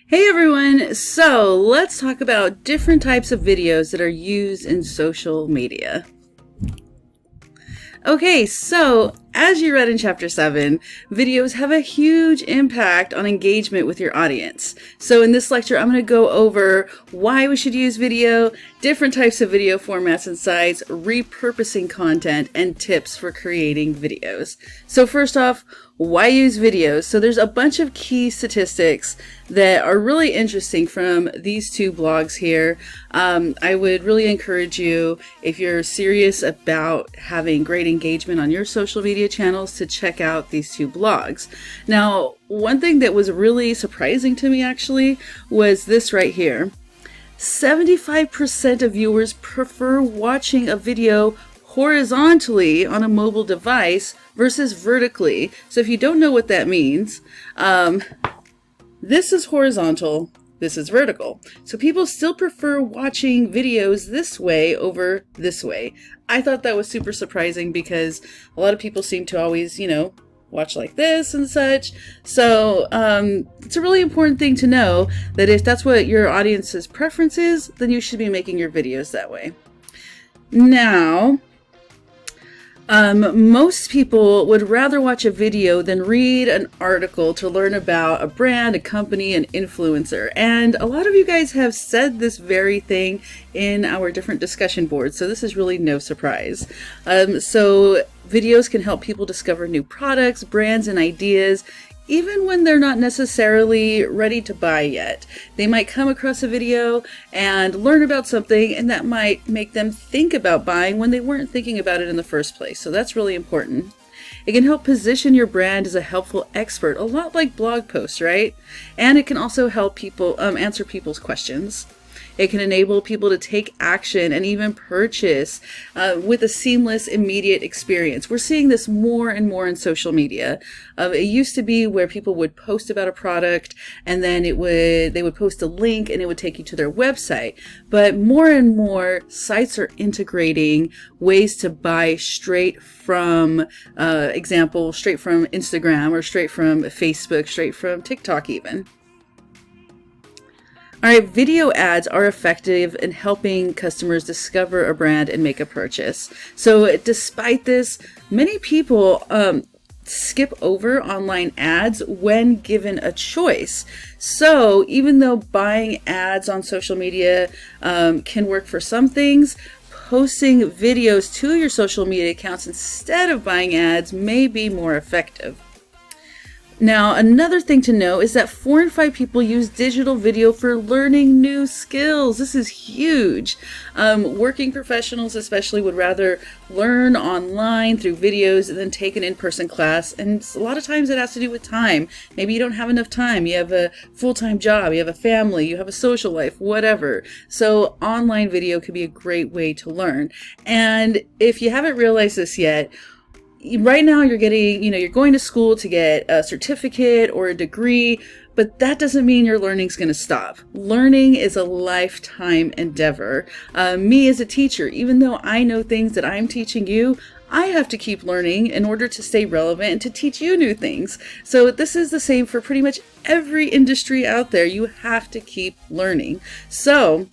Hey everyone! So let's talk about different types of videos that are used in social media. Okay, so as you read in Chapter 7, videos have a huge impact on engagement with your audience. So in this lecture, I'm going to go over why we should use video, different types of video formats and sites, repurposing content, and tips for creating videos. So first off, why use videos? So there's a bunch of key statistics that are really interesting from these two blogs here. I would really encourage you, if you're serious about having great engagement on your social media channels, to check out these two blogs. Now, one thing that was really surprising to me actually was this right here. 75% of viewers prefer watching a video horizontally on a mobile device versus vertically. So if you don't know what that means, this is horizontal, this is vertical. So people still prefer watching videos this way over this way. I thought that was super surprising because a lot of people seem to always, watch like this and such. So it's a really important thing to know that if that's what your audience's preference is, then you should be making your videos that way. Now, most people would rather watch a video than read an article to learn about a brand, a company, an influencer. And a lot of you guys have said this very thing in our different discussion boards, so this is really no surprise. So videos can help people discover new products, brands, and ideas, even when they're not necessarily ready to buy yet. They might come across a video and learn about something, and that might make them think about buying when they weren't thinking about it in the first place. So that's really important. It can help position your brand as a helpful expert, a lot like blog posts, right? And it can also help people answer people's questions. It can enable people to take action and even purchase with a seamless, immediate experience. We're seeing this more and more in social media. It used to be where people would post about a product and then they would post a link and it would take you to their website. But more and more sites are integrating ways to buy straight from, straight from Instagram or straight from Facebook, straight from TikTok even. All right, video ads are effective in helping customers discover a brand and make a purchase. So despite this, many people skip over online ads when given a choice. So even though buying ads on social media can work for some things, posting videos to your social media accounts instead of buying ads may be more effective. Now, another thing to know is that 4 in 5 people use digital video for learning new skills. This is huge. Working professionals especially would rather learn online through videos than take an in-person class. And a lot of times it has to do with time. Maybe you don't have enough time. You have a full-time job, you have a family, you have a social life, whatever. So online video could be a great way to learn. And if you haven't realized this yet, right now you're going to school to get a certificate or a degree, but that doesn't mean your learning's going to stop. Learning is a lifetime endeavor. Me as a teacher, even though I know things that I'm teaching you, I have to keep learning in order to stay relevant and to teach you new things. So this is the same for pretty much every industry out there. You have to keep learning. So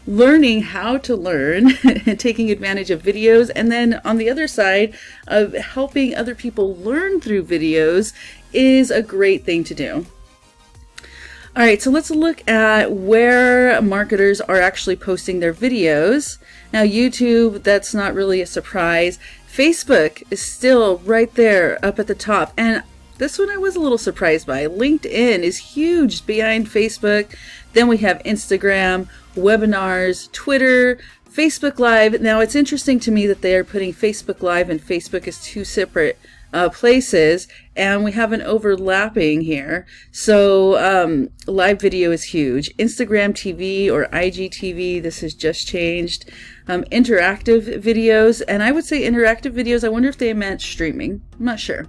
learning how to learn and taking advantage of videos, and then on the other side of helping other people learn through videos is a great thing to do. All right, so let's look at where marketers are actually posting their videos. Now, YouTube, that's not really a surprise. Facebook is still right there up at the top, and this one I was a little surprised by. LinkedIn is huge behind Facebook. Then we have Instagram, webinars, Twitter, Facebook Live. Now, it's interesting to me that they are putting Facebook Live and Facebook as two separate places, and we have an overlapping here. So live video is huge. Instagram TV or IGTV, this has just changed. Interactive videos, and I would say interactive videos, I wonder if they meant streaming. I'm not sure.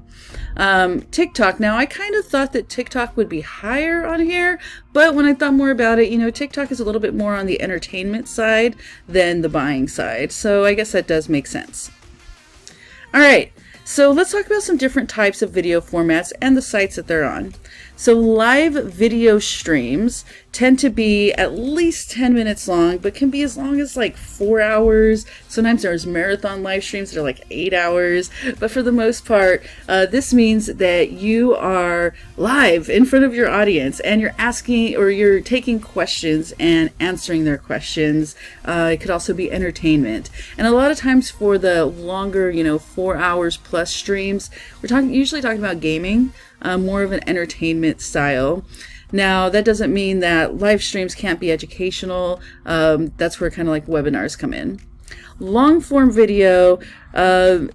TikTok, now I kind of thought that TikTok would be higher on here, but when I thought more about it, TikTok is a little bit more on the entertainment side than the buying side. So I guess that does make sense. All right. So let's talk about some different types of video formats and the sites that they're on. So live video streams tend to be at least 10 minutes long, but can be as long as like 4 hours. Sometimes there's marathon live streams that are like 8 hours. But for the most part, this means that you are live in front of your audience and you're asking or you're taking questions and answering their questions. It could also be entertainment. And a lot of times for the longer, 4 hours plus streams, we're usually talking about gaming, more of an entertainment style. Now, that doesn't mean that live streams can't be educational. That's where kind of like webinars come in. Long form video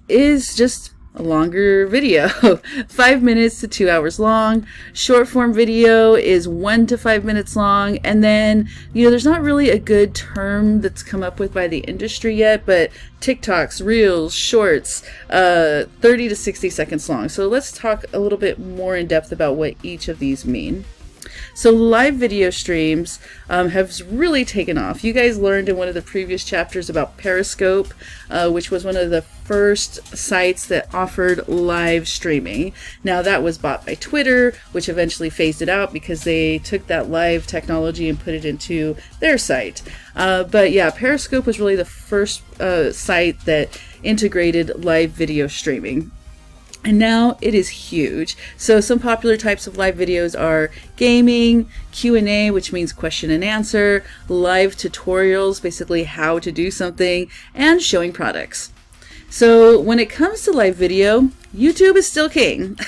is just a longer video, 5 minutes to 2 hours long. Short form video is 1 to 5 minutes long. And then, there's not really a good term that's come up with by the industry yet, but TikToks, Reels, Shorts, 30 to 60 seconds long. So let's talk a little bit more in depth about what each of these mean. So live video streams have really taken off. You guys learned in one of the previous chapters about Periscope, which was one of the first sites that offered live streaming. Now that was bought by Twitter, which eventually phased it out because they took that live technology and put it into their site. But yeah, Periscope was really the first site that integrated live video streaming. And now it is huge. So some popular types of live videos are gaming, Q&A, which means question and answer, live tutorials, basically how to do something, and showing products. So when it comes to live video, YouTube is still king.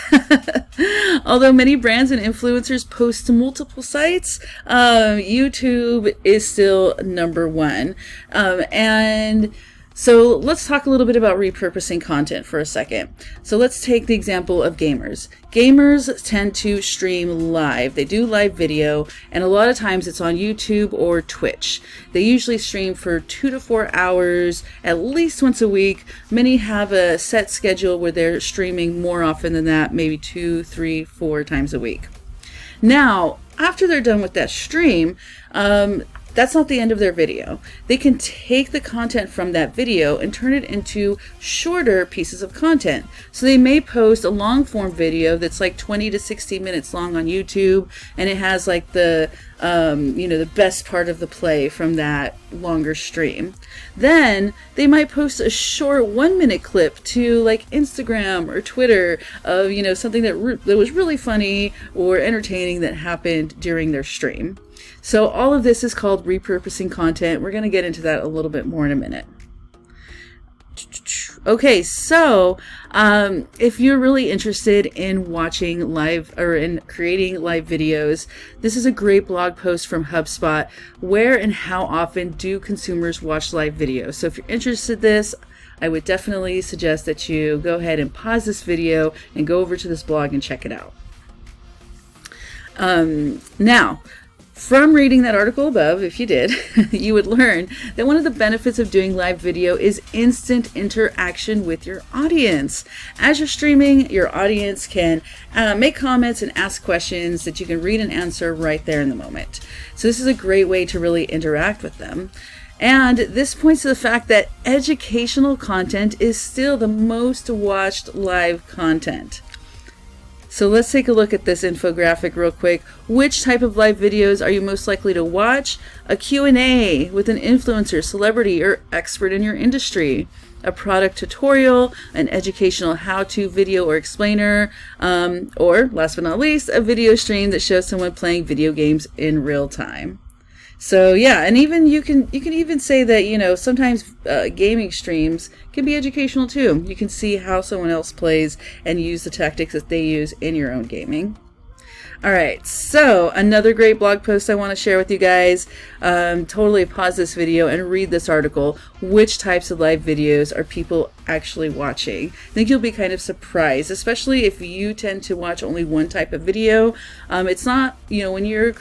Although many brands and influencers post to multiple sites, YouTube is still number one. And so let's talk a little bit about repurposing content for a second. So let's take the example of gamers. Gamers tend to stream live. They do live video, and a lot of times it's on YouTube or Twitch. They usually stream for 2 to 4 hours, at least once a week. Many have a set schedule where they're streaming more often than that, maybe 2, 3, 4 times a week. Now, after they're done with that stream, that's not the end of their video. They can take the content from that video and turn it into shorter pieces of content. So they may post a long form video that's like 20 to 60 minutes long on YouTube, and it has like the best part of the play from that longer stream. Then they might post a short 1-minute clip to like Instagram or Twitter of something that was really funny or entertaining that happened during their stream. So all of this is called repurposing content. We're going to get into that a little bit more in a minute. Okay, so if you're really interested in watching live or in creating live videos, this is a great blog post from HubSpot. Where and how often do consumers watch live videos? So if you're interested in this, I would definitely suggest that you go ahead and pause this video and go over to this blog and check it out. Now, from reading that article above, if you did, you would learn that one of the benefits of doing live video is instant interaction with your audience. As you're streaming, your audience can make comments and ask questions that you can read and answer right there in the moment. So this is a great way to really interact with them. And this points to the fact that educational content is still the most watched live content. So let's take a look at this infographic real quick. Which type of live videos are you most likely to watch? A Q&A with an influencer, celebrity, or expert in your industry. A product tutorial, an educational how-to video or explainer, or last but not least, a video stream that shows someone playing video games in real time. So yeah, and even you can even say that sometimes gaming streams can be educational too. You can see how someone else plays and use the tactics that they use in your own gaming. All right, so another great blog post I want to share with you guys. Totally pause this video and read this article. Which types of live videos are people actually watching? I think you'll be kind of surprised, especially if you tend to watch only one type of video. It's not, when you're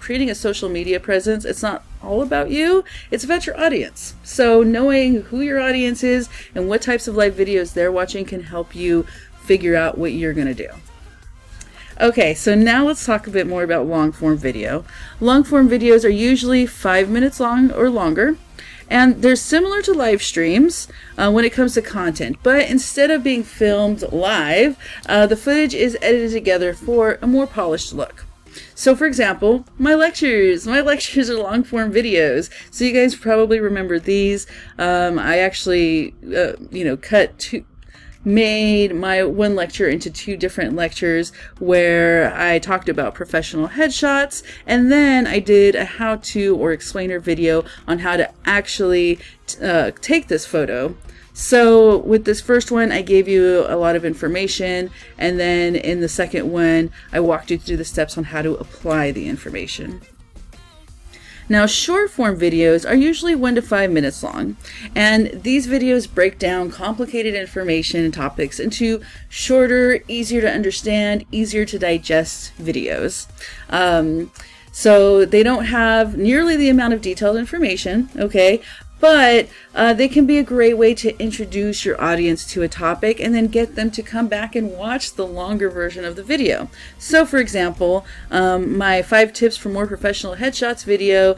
creating a social media presence, it's not all about you, it's about your audience. So knowing who your audience is and what types of live videos they're watching can help you figure out what you're going to do. Okay, so now let's talk a bit more about long form video. Long form videos are usually 5 minutes long or longer, And they're similar to live streams when it comes to content, but instead of being filmed live, the footage is edited together for a more polished look. So for example, my lectures are long form videos. So you guys probably remember these. I actually, made my one lecture into 2 different lectures where I talked about professional headshots, and then I did a how-to or explainer video on how to actually take this photo. So with this first one, I gave you a lot of information, and then in the second one, I walked you through the steps on how to apply the information. Now, short form videos are usually 1 to 5 minutes long, and these videos break down complicated information and topics into shorter, easier to understand, easier to digest videos. So they don't have nearly the amount of detailed information, okay? But they can be a great way to introduce your audience to a topic and then get them to come back and watch the longer version of the video. So for example, my 5 tips for more professional headshots video,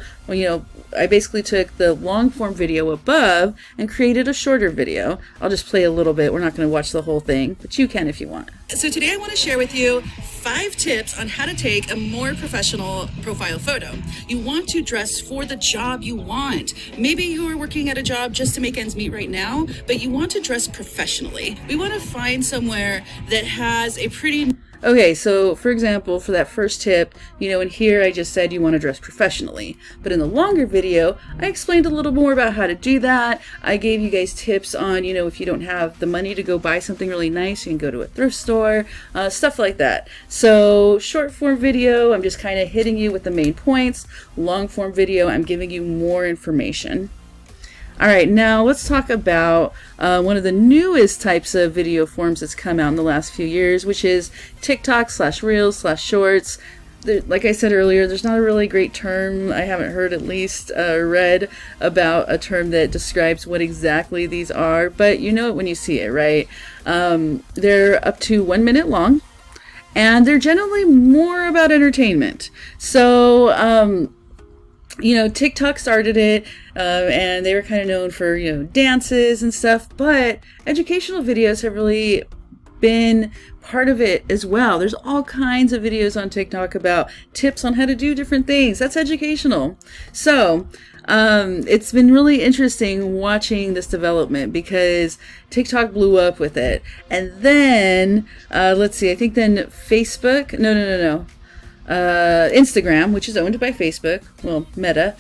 I basically took the long form video above and created a shorter video. I'll just play a little bit. We're not going to watch the whole thing, but you can if you want. So today I want to share with you 5 tips on how to take a more professional profile photo. You want to dress for the job you want. Maybe you are working at a job just to make ends meet right now, but you want to dress professionally. We want to find somewhere that has a pretty... Okay, so for example, for that first tip, in here I just said you want to dress professionally. But in the longer video, I explained a little more about how to do that. I gave you guys tips on, if you don't have the money to go buy something really nice, you can go to a thrift store, stuff like that. So short form video, I'm just kind of hitting you with the main points. Long form video, I'm giving you more information. All right, now let's talk about one of the newest types of video forms that's come out in the last few years, which is TikTok/Reels/Shorts. Like I said earlier, there's not a really great term. I haven't heard, at least read about a term that describes what exactly these are, but you know it when you see it, right? They're up to 1 minute long, and they're generally more about entertainment. So, TikTok started it, and they were kind of known for, dances and stuff, but educational videos have really been part of it as well. There's all kinds of videos on TikTok about tips on how to do different things. That's educational. So, it's been really interesting watching this development because TikTok blew up with it. And then, let's see, I think then Facebook, no. Instagram, which is owned by Facebook, well, Meta,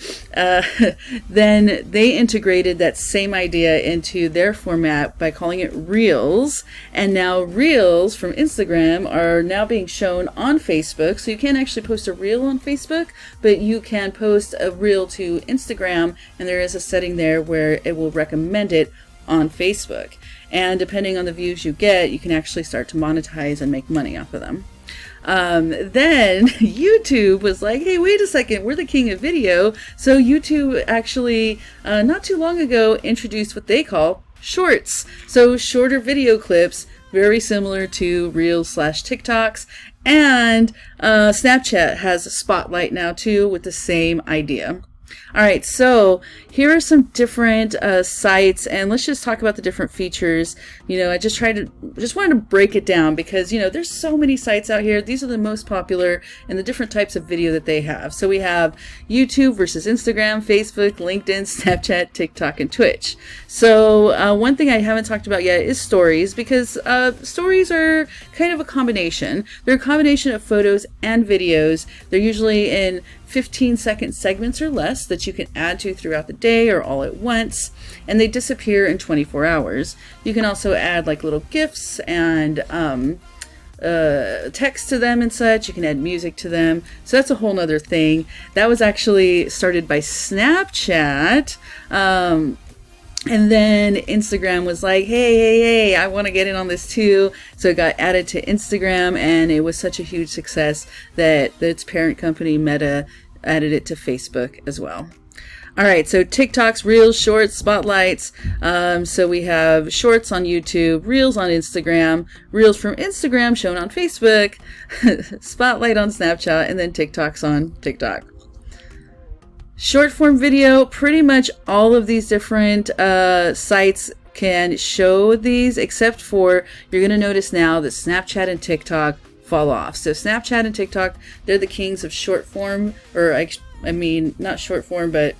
then they integrated that same idea into their format by calling it Reels. And now Reels from Instagram are now being shown on Facebook. So you can't actually post a Reel on Facebook, but you can post a Reel to Instagram, and there is a setting there where it will recommend it on Facebook. And depending on the views you get, you can actually start to monetize and make money off of them. Then YouTube was like, hey, wait a second, we're the king of video. So YouTube actually, not too long ago, introduced what they call shorts. So shorter video clips, very similar to Reels/TikToks. And Snapchat has a Spotlight now too with the same idea. All right, so here are some different sites, and let's just talk about the different features. I just wanted to break it down because, there's so many sites out here. These are the most popular and the different types of video that they have. So we have YouTube versus Instagram, Facebook, LinkedIn, Snapchat, TikTok, and Twitch. So one thing I haven't talked about yet is stories, because stories are kind of a combination. They're a combination of photos and videos. They're usually in 15-second segments or less that you can add to throughout the day or all at once, and they disappear in 24 hours. You can also add like little GIFs and text to them and such. You can add music to them. So that's a whole nother thing. That was actually started by Snapchat. And then Instagram was like, hey, I want to get in on this too. So it got added to Instagram, and it was such a huge success that its parent company, Meta, added it to Facebook as well. All right, so TikToks, Reels, Shorts, Spotlights. So we have Shorts on YouTube, Reels on Instagram, Reels from Instagram shown on Facebook, Spotlight on Snapchat, and then TikToks on TikTok. Short form video, pretty much all of these different sites can show these, except for, you're going to notice now that Snapchat and TikTok fall off. So Snapchat and TikTok, they're the kings of short form, or I mean, not short form, but,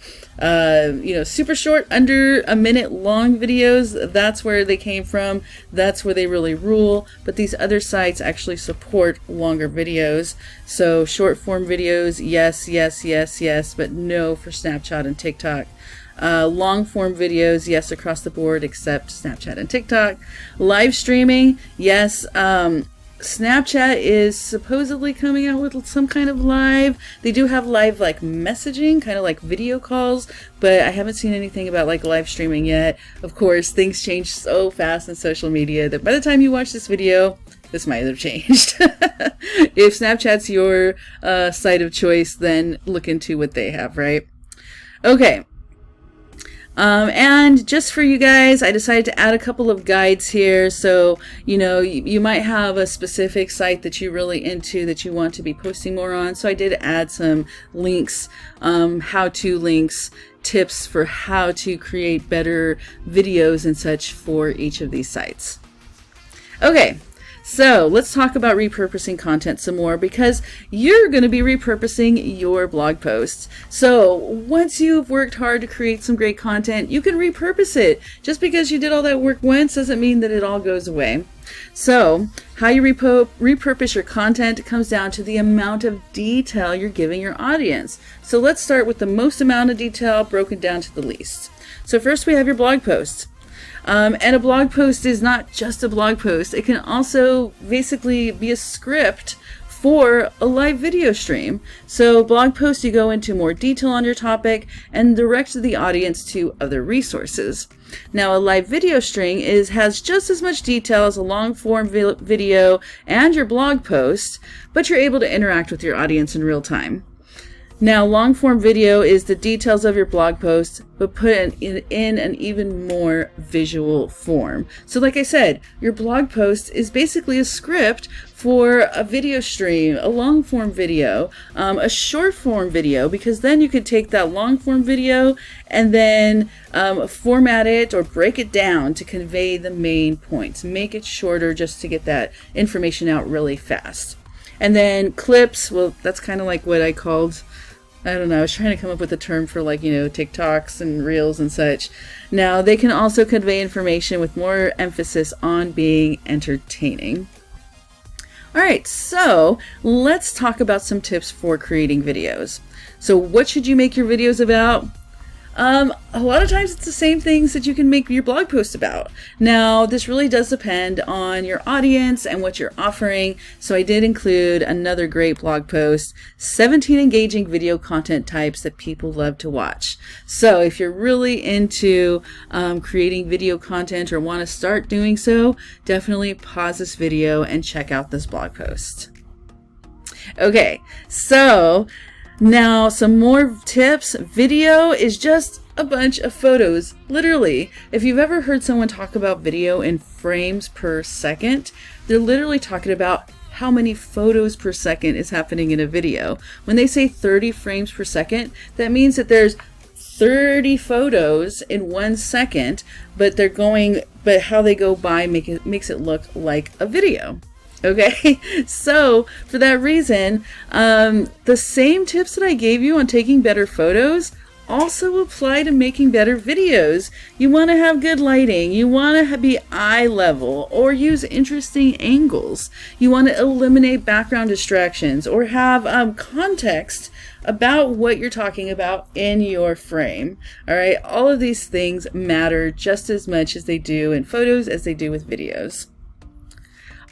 super short, under a minute long videos. That's where they came from. That's where they really rule. But these other sites actually support longer videos. So short form videos, yes, yes, yes, yes, but no for Snapchat and TikTok. Long form videos, yes, across the board, except Snapchat and TikTok. Live streaming, yes. Snapchat is supposedly coming out with some kind of live. They do have live like messaging, kind of like video calls, but I haven't seen anything about like live streaming yet. Of course, things change so fast in social media that by the time you watch this video, this might have changed. If Snapchat's your site of choice, then look into what they have, right? Okay. And just for you guys, I decided to add a couple of guides here. So, you might have a specific site that you're really into that you want to be posting more on. So I did add some links, how-to links, tips for how to create better videos and such for each of these sites. Okay. So let's talk about repurposing content some more, because you're going to be repurposing your blog posts. So once you've worked hard to create some great content, you can repurpose it. Just because you did all that work once doesn't mean that it all goes away. So how you repurpose your content comes down to the amount of detail you're giving your audience. So let's start with the most amount of detail broken down to the least. So first we have your blog posts. And a blog post is not just a blog post. It can also basically be a script for a live video stream. So blog posts, you go into more detail on your topic and direct the audience to other resources. Now, a live video stream has just as much detail as a long form video and your blog post, but you're able to interact with your audience in real time. Now, long form video is the details of your blog post, but put in an even more visual form. So like I said, your blog post is basically a script for a video stream, a long form video, a short form video, because then you could take that long form video and then format it or break it down to convey the main points. Make it shorter just to get that information out really fast. And then clips, well, that's kind of like what I called, I don't know, I was trying to come up with a term for TikToks and Reels and such. Now, they can also convey information with more emphasis on being entertaining. All right, so let's talk about some tips for creating videos. So what should you make your videos about? A lot of times it's the same things that you can make your blog post about. Now, this really does depend on your audience and what you're offering. So I did include another great blog post, 17 engaging video content types that people love to watch. So if you're really into creating video content or want to start doing so, definitely pause this video and check out this blog post. Okay, so now, some more tips. Video is just a bunch of photos. Literally, if you've ever heard someone talk about video in frames per second, they're literally talking about how many photos per second is happening in a video. When they say 30 frames per second, that means that there's 30 photos in 1 second, but how they go by makes it look like a video. Okay, so for that reason, the same tips that I gave you on taking better photos also apply to making better videos. You want to have good lighting, you want to be eye level or use interesting angles, you want to eliminate background distractions or have context about what you're talking about in your frame. All right, all of these things matter just as much as they do in photos as they do with videos.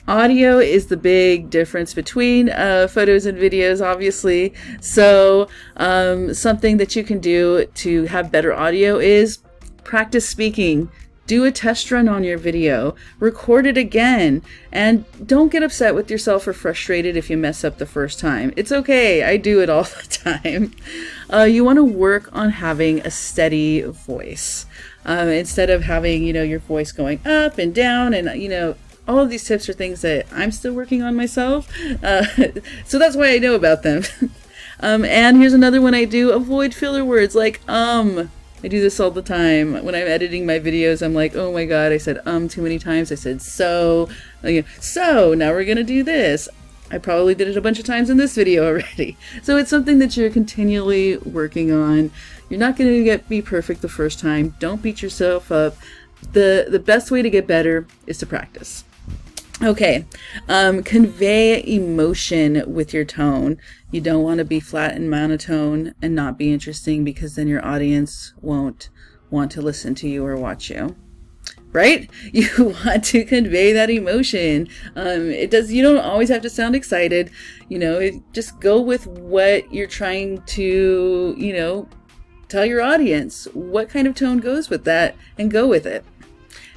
Audio is the big difference between photos and videos, obviously. So something that you can do to have better audio is practice speaking. Do a test run on your video, record it again, and don't get upset with yourself or frustrated if you mess up the first time. It's okay, I do it all the time. You want to work on having a steady voice. Instead of having, your voice going up and down and, all of these tips are things that I'm still working on myself. So that's why I know about them. And here's another one I do: avoid filler words like I do this all the time. When I'm editing my videos, I'm like, oh my god, I said too many times. I said so. So now we're gonna do this. I probably did it a bunch of times in this video already. So it's something that you're continually working on. You're not going to be perfect the first time. Don't beat yourself up. The best way to get better is to practice. Okay, convey emotion with your tone. You don't want to be flat and monotone and not be interesting, because then your audience won't want to listen to you or watch you. Right? You want to convey that emotion. You don't always have to sound excited. Just go with what you're trying to, tell your audience. What kind of tone goes with that, and go with it.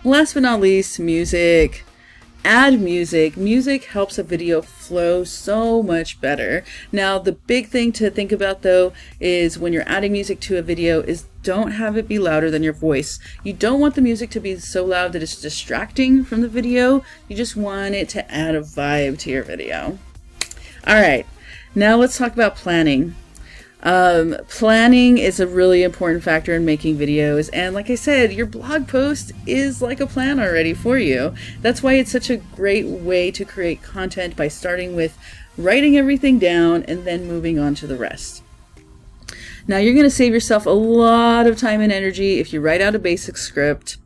Last but not least, music. Add music. Music helps a video flow so much better. Now, the big thing to think about though is when you're adding music to a video is don't have it be louder than your voice. You don't want the music to be so loud that it's distracting from the video. You just want it to add a vibe to your video. All right, now let's talk about planning. Planning is a really important factor in making videos, and like I said, your blog post is like a plan already for you. That's why it's such a great way to create content, by starting with writing everything down and then moving on to the rest. Now you're going to save yourself a lot of time and energy if you write out a basic script,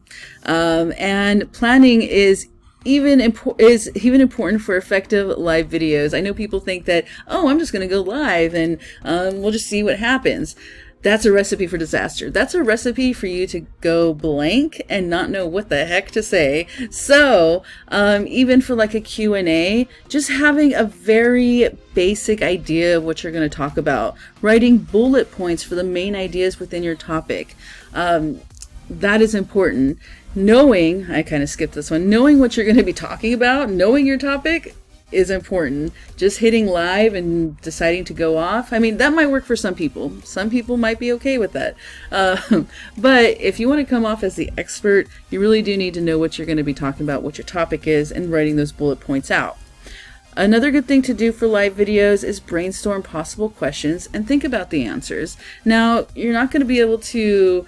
and planning is even important for effective live videos. I know people think that, oh, I'm just going to go live and we'll just see what happens. That's a recipe for disaster. That's a recipe for you to go blank and not know what the heck to say. So even for like a Q&A, just having a very basic idea of what you're going to talk about, writing bullet points for the main ideas within your topic. That is important. I kind of skipped this one. Knowing what you're going to be talking about, knowing your topic is important. Just hitting live and deciding to go off, I mean, that might work for some people. Some people might be okay with that. But if you want to come off as the expert, you really do need to know what you're going to be talking about, what your topic is, and writing those bullet points out. Another good thing to do for live videos is brainstorm possible questions and think about the answers. Now, you're not going to be able to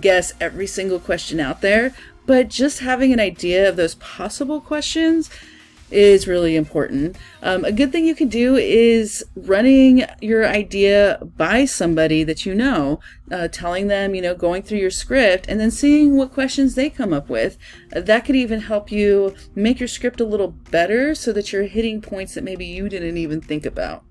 guess every single question out there, but just having an idea of those possible questions is really important. A good thing you can do is running your idea by somebody that you know, telling them, going through your script and then seeing what questions they come up with. That could even help you make your script a little better so that you're hitting points that maybe you didn't even think about.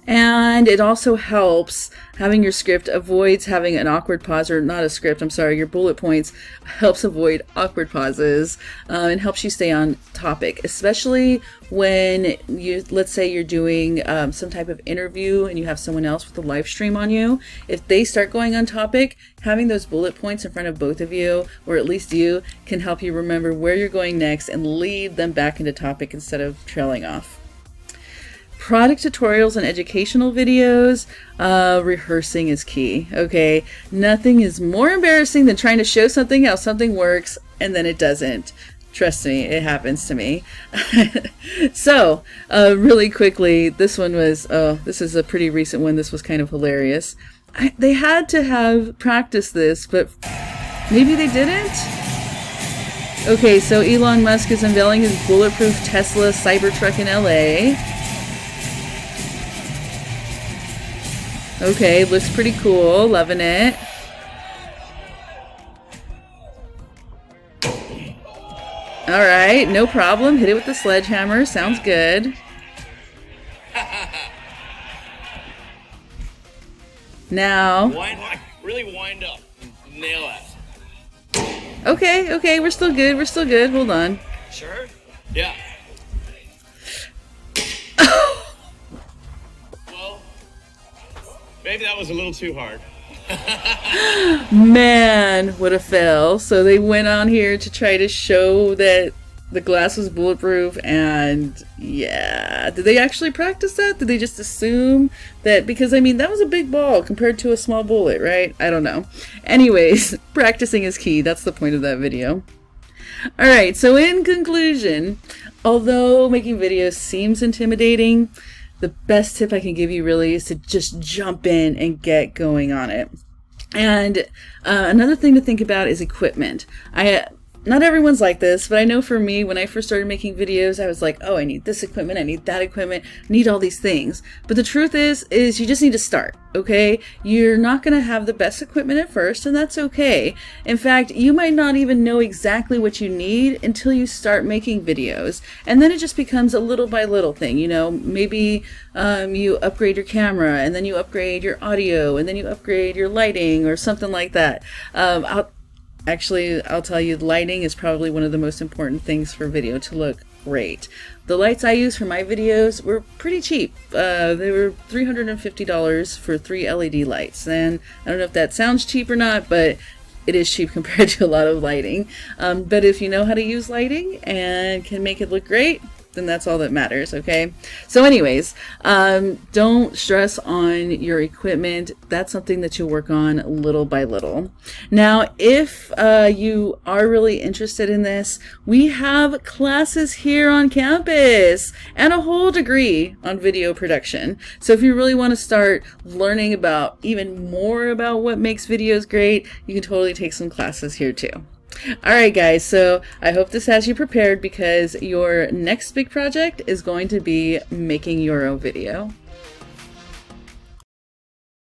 And it also helps, having your script avoids having an awkward pause, or not a script, I'm sorry, your bullet points helps avoid awkward pauses, and helps you stay on topic, especially when let's say you're doing some type of interview and you have someone else with a live stream on you. If they start going on topic, having those bullet points in front of both of you, or at least you, can help you remember where you're going next and lead them back into topic instead of trailing off. Product tutorials and educational videos, rehearsing is key, okay? Nothing is more embarrassing than trying to show something how something works and then it doesn't. Trust me, it happens to me. So, really quickly, this is a pretty recent one. This was kind of hilarious. They had to have practiced this, but maybe they didn't? Okay, so Elon Musk is unveiling his bulletproof Tesla Cybertruck in LA. Okay, looks pretty cool. Loving it. Alright, no problem. Hit it with the sledgehammer. Sounds good. Now. Really wind up. Nail that. Okay, we're still good. Hold on. Sure? Yeah. Well, maybe that was a little too hard. Man, what a fail. So they went on here to try to show that the glass was bulletproof, and yeah, did they actually practice that? Did they just assume that, because I mean, that was a big ball compared to a small bullet, right? I don't know. Anyways, practicing is key. That's the point of that video. Alright, so in conclusion, although making videos seems intimidating, the best tip I can give you really is to just jump in and get going on it. And another thing to think about is equipment. Not everyone's like this, but I know for me, when I first started making videos, I was like, oh, I need this equipment, I need that equipment, I need all these things. But the truth is you just need to start, okay? You're not going to have the best equipment at first, and that's okay. In fact, you might not even know exactly what you need until you start making videos. And then it just becomes a little by little thing, you know? Maybe you upgrade your camera, and then you upgrade your audio, and then you upgrade your lighting, or something like that. I'll tell you, lighting is probably one of the most important things for video to look great. The lights I use for my videos were pretty cheap. They were $350 for 3 LED lights. And I don't know if that sounds cheap or not, but it is cheap compared to a lot of lighting. But if you know how to use lighting and can make it look great, then that's all that matters, okay? So anyways, don't stress on your equipment. That's something that you work on little by little. Now, if you are really interested in this, we have classes here on campus and a whole degree on video production. So if you really want to start learning about even more about what makes videos great, you can totally take some classes here too. Alright guys, so I hope this has you prepared because your next big project is going to be making your own video.